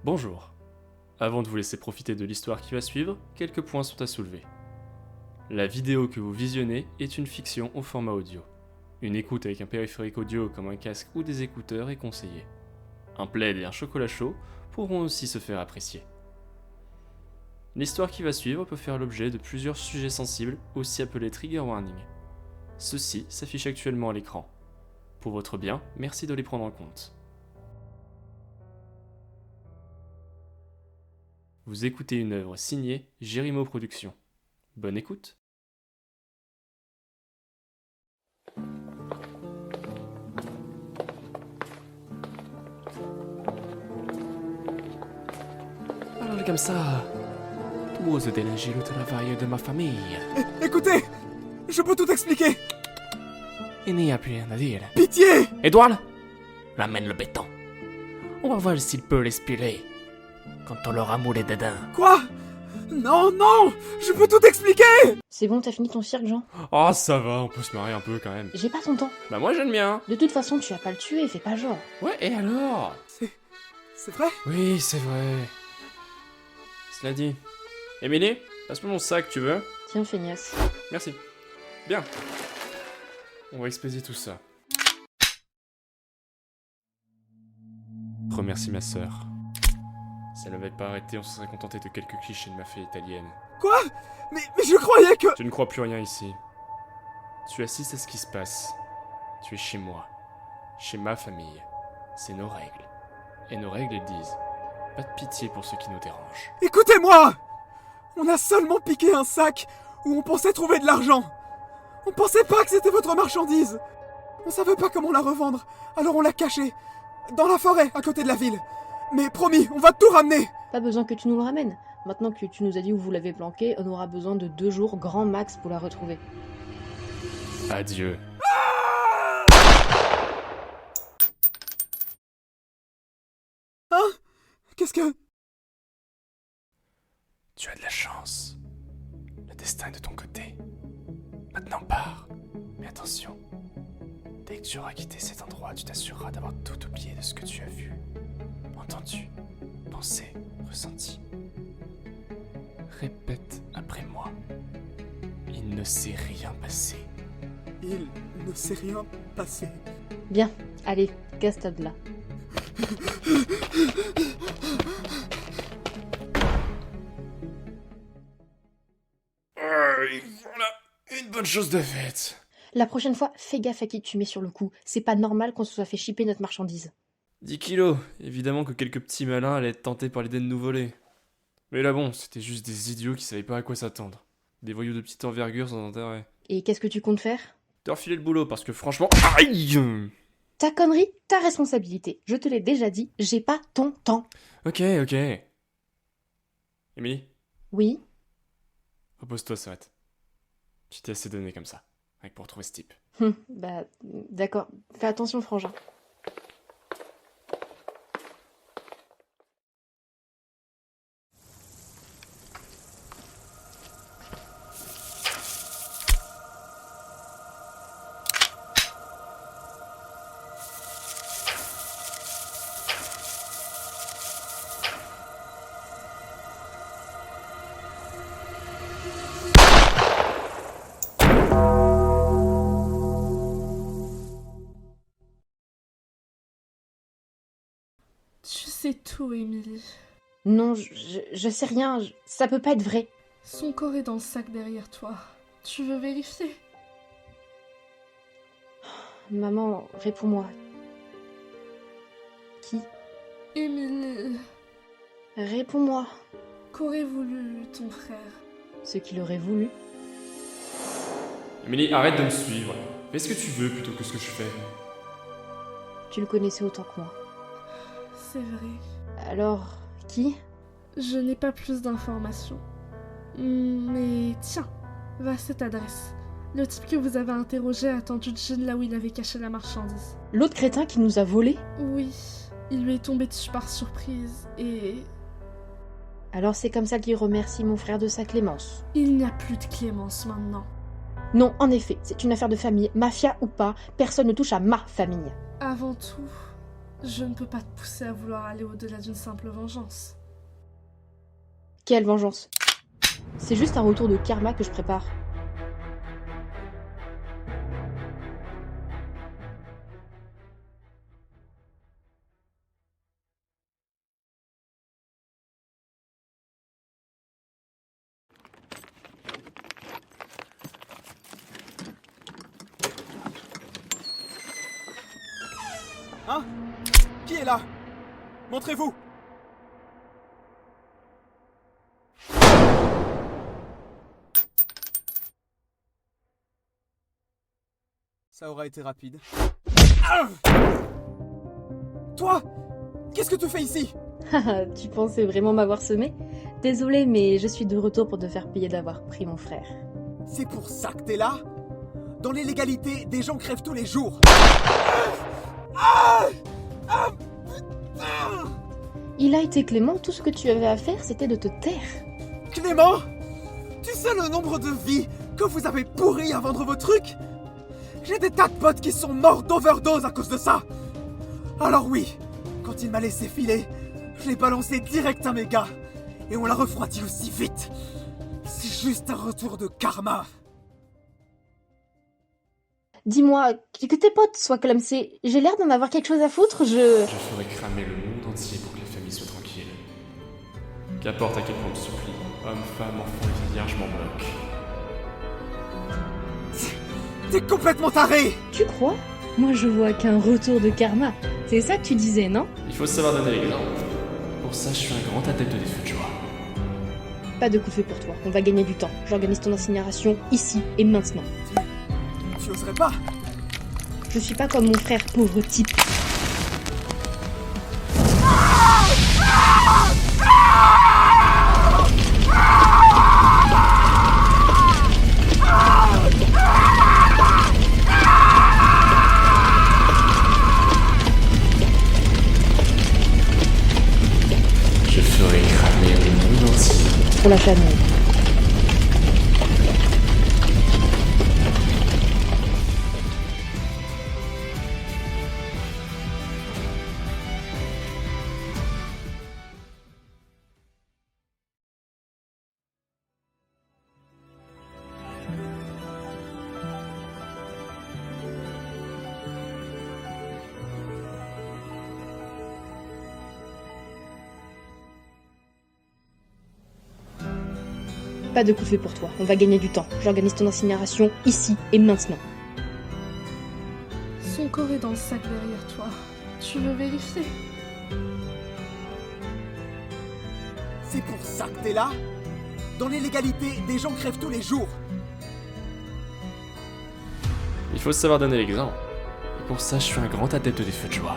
Bonjour. Avant de vous laisser profiter de l'histoire qui va suivre, quelques points sont à soulever. La vidéo que vous visionnez est une fiction au format audio. Une écoute avec un périphérique audio comme un casque ou des écouteurs est conseillée. Un plaid et un chocolat chaud pourront aussi se faire apprécier. L'histoire qui va suivre peut faire l'objet de plusieurs sujets sensibles, aussi appelés trigger warning. Ceux-ci s'affichent actuellement à l'écran. Pour votre bien, merci de les prendre en compte. Vous écoutez une œuvre signée Jérimo Productions. Bonne écoute. Parle comme ça. Tu oses déranger le travail de ma famille. Écoutez, je peux tout expliquer. Il n'y a plus rien à dire. Pitié! Édouard, ramène le béton. On va voir s'il peut respirer. Quand on l'aura moulé dedans. Quoi? Non, non! Je peux tout expliquer! C'est bon, t'as fini ton cirque, Jean? Oh ça va, on peut se marrer un peu quand même. J'ai pas ton temps. Bah moi j'aime bien. De toute façon, tu vas pas le tuer, fais pas genre. Ouais, et alors? C'est vrai? Oui, c'est vrai. Cela dit. Émilie, passe-moi mon sac, tu veux? Tiens, feignasse. Merci. Bien. On va expédier tout ça. Remercie ma sœur. Si elle n'avait pas arrêté, on se serait contenté de quelques clichés de ma fée italienne. Quoi? Mais je croyais que... Tu ne crois plus rien ici. Tu assistes à ce qui se passe. Tu es chez moi. Chez ma famille. C'est nos règles. Et nos règles, elles disent... Pas de pitié pour ceux qui nous dérangent. Écoutez-moi! On a seulement piqué un sac où on pensait trouver de l'argent. On pensait pas que c'était votre marchandise. On savait pas comment la revendre, alors on l'a cachée. Dans la forêt, à côté de la ville. Mais promis, on va tout ramener. Pas besoin que tu nous le ramènes. Maintenant que tu nous as dit où vous l'avez planqué, on aura besoin de 2 jours grand max pour la retrouver. Adieu. Hein? Qu'est-ce que... Tu as de la chance. Le destin est de ton côté. Maintenant pars. Mais attention. Dès que tu auras quitté cet endroit, tu t'assureras d'avoir tout oublié de ce que tu as vu, entendu, pensé, ressenti. Répète après moi. Il ne s'est rien passé. Il ne s'est rien passé. Bien, allez, casse-toi de là. Voilà, une bonne chose de faite. La prochaine fois, fais gaffe à qui tu mets sur le coup. C'est pas normal qu'on se soit fait shipper notre marchandise. 10 kilos. Évidemment que quelques petits malins allaient être tentés par l'idée de nous voler. Mais là bon, c'était juste des idiots qui savaient pas à quoi s'attendre. Des voyous de petite envergure sans intérêt. Et qu'est-ce que tu comptes faire? Te refiler le boulot parce que franchement... Aïe! Ta connerie, ta responsabilité. Je te l'ai déjà dit, j'ai pas ton temps. Ok. Émilie, Oui? repose-toi, Serrette. Tu t'es assez donné comme ça. Rien que pour retrouver ce type. Bah, d'accord. Fais attention, frangin. Tu sais tout, Émilie. Non, je sais rien. Ça peut pas être vrai. Son corps est dans le sac derrière toi. Tu veux vérifier? Maman, réponds-moi. Qui? Émilie, Réponds-moi. qu'aurait voulu ton frère? Ce qu'il aurait voulu. Émilie, arrête de me suivre. Fais ce que tu veux plutôt que ce que je fais. Tu le connaissais autant que moi. C'est vrai. Alors, qui? Je n'ai pas plus d'informations. Mais tiens, va à cette adresse. Le type que vous avez interrogé a attendu Jean là où il avait caché la marchandise. L'autre crétin qui nous a volés? Oui, il lui est tombé dessus par surprise et... Alors c'est comme ça qu'il remercie mon frère de sa clémence. il n'y a plus de clémence maintenant. Non, en effet, c'est une affaire de famille, mafia ou pas, personne ne touche à ma famille. Avant tout, Je ne peux pas te pousser à vouloir aller au-delà d'une simple vengeance. Quelle vengeance? C'est juste un retour de karma que je prépare. Hein? Qui est là? Montrez-vous! Ça aura été rapide. Ah! Toi? Qu'est-ce que tu fais ici? Haha, tu pensais vraiment m'avoir semé? Désolée, mais je suis de retour pour te faire payer d'avoir pris mon frère. C'est pour ça que t'es là? Dans l'illégalité, des gens crèvent tous les jours. Il a été Clément, tout ce que tu avais à faire, c'était de te taire. Clément? Tu sais le nombre de vies que vous avez pourries à vendre vos trucs? J'ai des tas de potes qui sont morts d'overdose à cause de ça. Alors oui, quand il m'a laissé filer, je l'ai balancé direct à mes gars. Et on l'a refroidi aussi vite. C'est juste un retour de karma. Dis-moi, que tes potes soient clamsés, j'ai l'air d'en avoir quelque chose à foutre, Je ferai cramer le monde entier pour que la famille soit tranquille. Qu'importe à quel point on te supplie, homme, femme, enfant et vieillard, je m'en bloque. T'es complètement taré! Tu crois? Moi je vois qu'un retour de karma. C'est ça que tu disais, non? Il faut savoir donner l'exemple. Pour ça, je suis un grand adepte des feux de joie. Pas de coup de feu pour toi, on va gagner du temps. J'organise ton incinération ici et maintenant. Tu oserais pas? Je suis pas comme mon frère, pauvre type. Je ferai cramer le monde entier. Pour la famille. Pas de coup de feu pour toi, on va gagner du temps. J'organise ton incinération ici et maintenant. Son corps est dans le sac derrière toi. Tu veux vérifier? C'est pour ça que t'es là? Dans l'illégalité, des gens crèvent tous les jours. Il faut savoir donner l'exemple. Et pour ça, je suis un grand adepte des feux de joie.